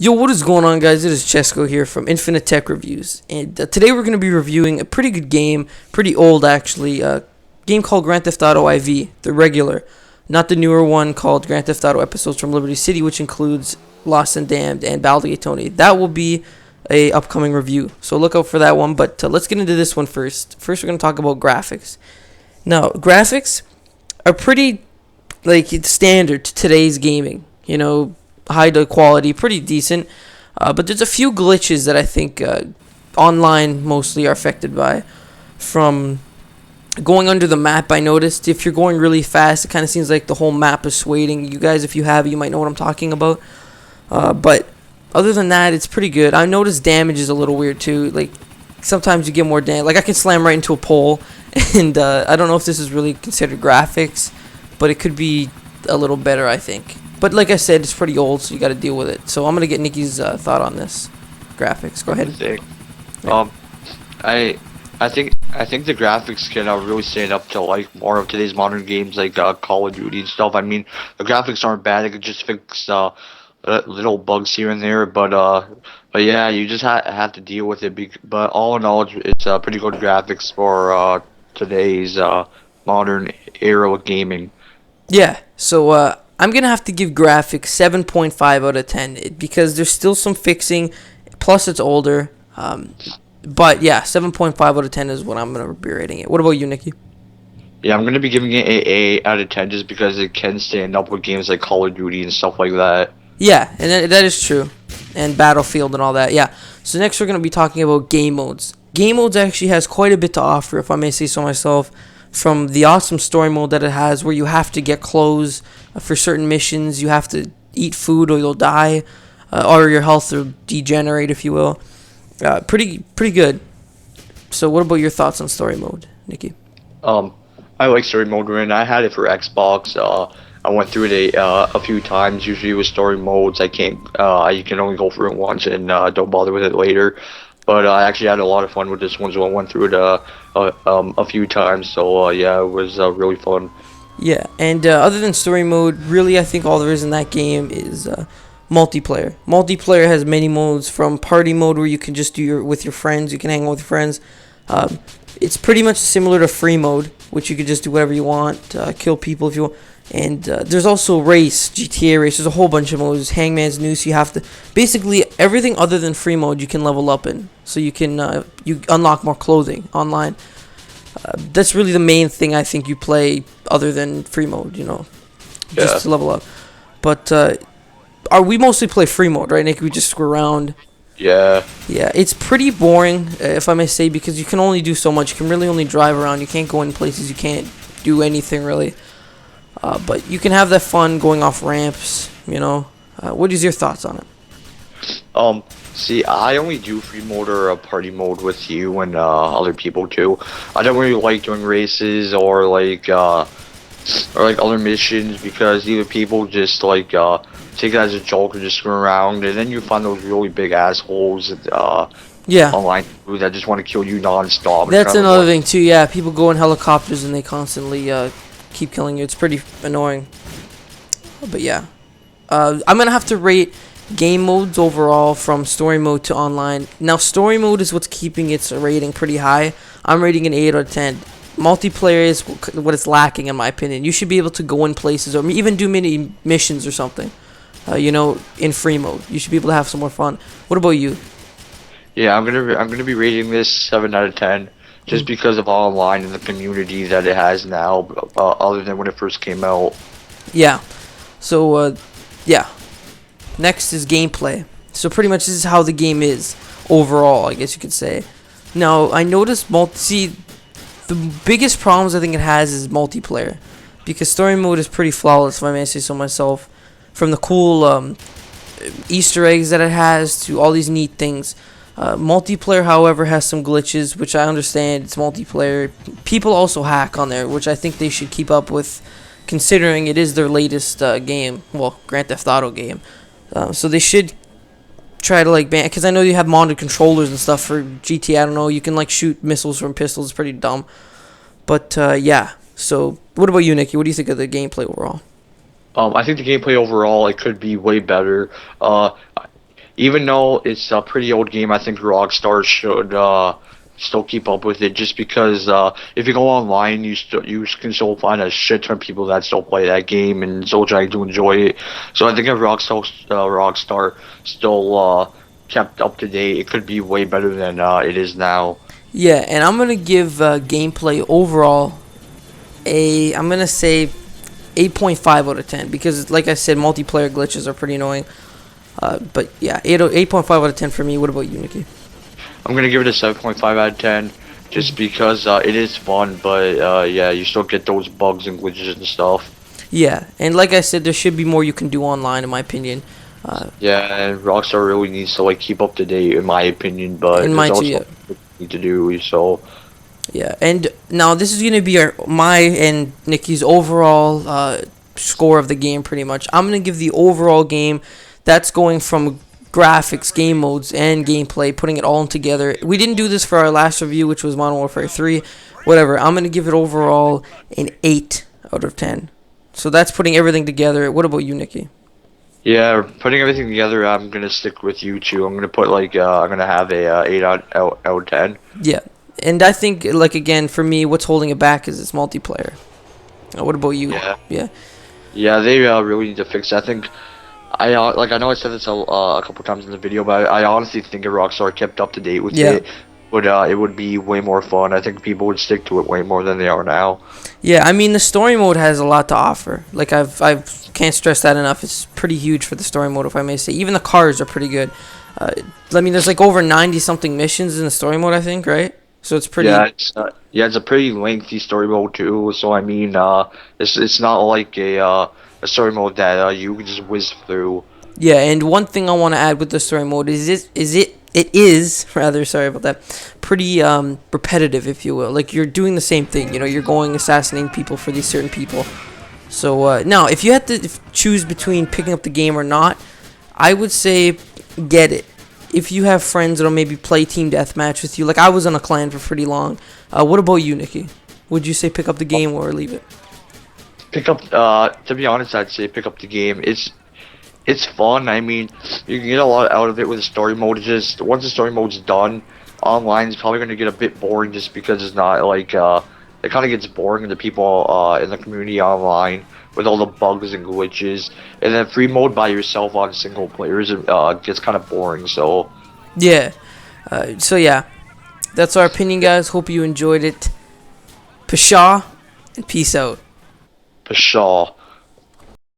Yo, what is going on, guys? It is Chesko here from Infinite Tech Reviews, and today we're going to be reviewing a pretty good game, pretty old actually, a game called Grand Theft Auto IV, the regular, not the newer one called Grand Theft Auto Episodes from Liberty City, which includes Lost and Damned and Baldi Tony. That will be a upcoming review, so look out for that one. But let's get into this one first. First, we're going to talk about graphics. Now, graphics are pretty standard to today's gaming. You know, high quality, pretty decent. But there's a few glitches that I think online mostly are affected by. From going under the map, I noticed if you're going really fast, it kind of seems like the whole map is swaying. You guys, if you have it, you might know what I'm talking about. But other than that, it's pretty good. I noticed damage is a little weird too. Like sometimes you get more damage. Like I can slam right into a pole, and I don't know if this is really considered graphics, but it could be a little better, I think. But like I said, it's pretty old, so you got to deal with it. So I'm gonna get Nikki's thought on this graphics. Go ahead. Yeah. I think the graphics can really stand up to like more of today's modern games like Call of Duty and stuff. I mean, the graphics aren't bad. They could just fix little bugs here and there, but yeah, you just have to deal with it. But all in all, it's pretty good graphics for today's modern era of gaming. Yeah. So I'm going to have to give graphics 7.5 out of 10 because there's still some fixing, plus it's older. But yeah, 7.5 out of 10 is what I'm going to be rating it. What about you, Nikki? Yeah, I'm going to be giving it an 8 out of 10 just because it can stand up with games like Call of Duty and stuff like that. Yeah, and that is true. And Battlefield and all that, yeah. So next we're going to be talking about game modes. Game modes actually has quite a bit to offer, if I may say so myself. From the awesome story mode that it has, where you have to get clothes for certain missions, you have to eat food or you'll die, or your health will degenerate, if you will. Pretty good. So, what about your thoughts on story mode, Nikki? I like story mode, and I had it for Xbox. I went through it a few times. Usually with story modes, you can only go through it once and don't bother with it later. But I actually had a lot of fun with this one, so I went through it a few times. So yeah, it was really fun. Yeah, and other than story mode, really I think all there is in that game is multiplayer. Multiplayer has many modes, from party mode where you can just do with your friends, you can hang out with your friends. It's pretty much similar to free mode, which you can just do whatever you want, kill people if you want. And there's also race, GTA race. There's a whole bunch of modes. Hangman's Noose. You have to basically everything other than free mode you can level up in. So you can you unlock more clothing online. That's really the main thing I think you play other than free mode. You know, just to level up. But we mostly play free mode, right, Nick? We just screw around. Yeah. Yeah, it's pretty boring, if I may say, because you can only do so much. You can really only drive around. You can't go in places. You can't do anything really. But you can have that fun going off ramps, you know. What is your thoughts on it? See, I only do free mode or party mode with you and other people too. I don't really like doing races or like other missions because either people just take it as a joke or just screw around, and then you find those really big assholes online that just want to kill you non-stop. That's another thing too. Yeah, people go in helicopters and they constantly keep killing you. It's pretty annoying. But yeah, I'm gonna have to rate game modes overall from story mode to online. Now, story mode is what's keeping its rating pretty high. I'm rating an 8 out of 10. Multiplayer is what it's lacking, in my opinion. You should be able to go in places or even do mini missions or something. You know, in free mode, you should be able to have some more fun. What about you? Yeah, I'm gonna be rating this 7 out of 10. Just because of online and the community that it has now, other than when it first came out. Yeah. So, yeah. Next is gameplay. So pretty much this is how the game is overall, I guess you could say. Now, I noticed the biggest problems I think it has is multiplayer, because story mode is pretty flawless, if I may say so myself. From the cool Easter eggs that it has to all these neat things. Multiplayer, however, has some glitches, which I understand. It's multiplayer. People also hack on there, which I think they should keep up with, considering it is their latest game. Well, Grand Theft Auto game. So they should try to ban, because I know you have modded controllers and stuff for GTA. I don't know. You can shoot missiles from pistols. It's pretty dumb. But yeah. So what about you, Nikki? What do you think of the gameplay overall? I think the gameplay overall, it could be way better. even though it's a pretty old game, I think Rockstar should still keep up with it. Just because if you go online, you can still find a shit ton of people that still play that game and still trying to enjoy it. So I think if Rockstar still kept up to date, it could be way better than it is now. Yeah, and I'm gonna give gameplay overall I'm gonna say 8.5 out of 10 because, like I said, multiplayer glitches are pretty annoying. But yeah, 8.5 out of 10 for me. What about you, Nikki? I'm gonna give it a 7.5 out of 10, just because it is fun, but yeah, you still get those bugs and glitches and stuff. Yeah, and like I said, there should be more you can do online, in my opinion. Yeah, and Rockstar really needs to like keep up to date, in my opinion. But In there's mine too, also yeah. need to do so. Yeah, and now this is gonna be my and Nikki's overall score of the game. Pretty much, I'm gonna give the overall game. That's going from graphics, game modes, and gameplay, putting it all together. We didn't do this for our last review, which was Modern Warfare 3. Whatever. I'm gonna give it overall an 8 out of 10. So that's putting everything together. What about you, Nikki? Yeah, putting everything together, I'm gonna stick with you too. I'm gonna put like I'm gonna have a 8 out of 10. Yeah, and I think, like, again, for me, what's holding it back is its multiplayer. What about you? Yeah, Yeah. yeah, they really need to fix it. I think I know I said this a couple times in the video, but I honestly think if Rockstar kept up to date with Yeah. it would be way more fun. I think people would stick to it way more than they are now. Yeah, I mean, the story mode has a lot to offer. Like, I've can't stress that enough. It's pretty huge for the story mode, if I may say. Even the cars are pretty good. I mean, there's like over 90 something missions in the story mode, I think, right? So it's pretty. Yeah, it's a pretty lengthy story mode too. So I mean, it's not like a story mode that you can just whiz through. Yeah, and one thing I want to add with the story mode it is rather, sorry about that, pretty repetitive, if you will. Like, you're doing the same thing. You know, you're going assassinating people for these certain people. So now, if you had to choose between picking up the game or not, I would say get it. If you have friends that'll maybe play team deathmatch with you, like I was on a clan for pretty long. What about you, Nikki? Would you say pick up the game or leave it? Pick up. To be honest, I'd say pick up the game. It's fun. I mean, you can get a lot out of it with the story mode. It's just once the story mode's done, online is probably going to get a bit boring just because it's not like it kind of gets boring to the people in the community online with all the bugs and glitches. And then free mode by yourself on single players gets kind of boring. So Yeah. So yeah, that's our opinion, guys. Hope you enjoyed it. Pshaw and peace out. Pshaw.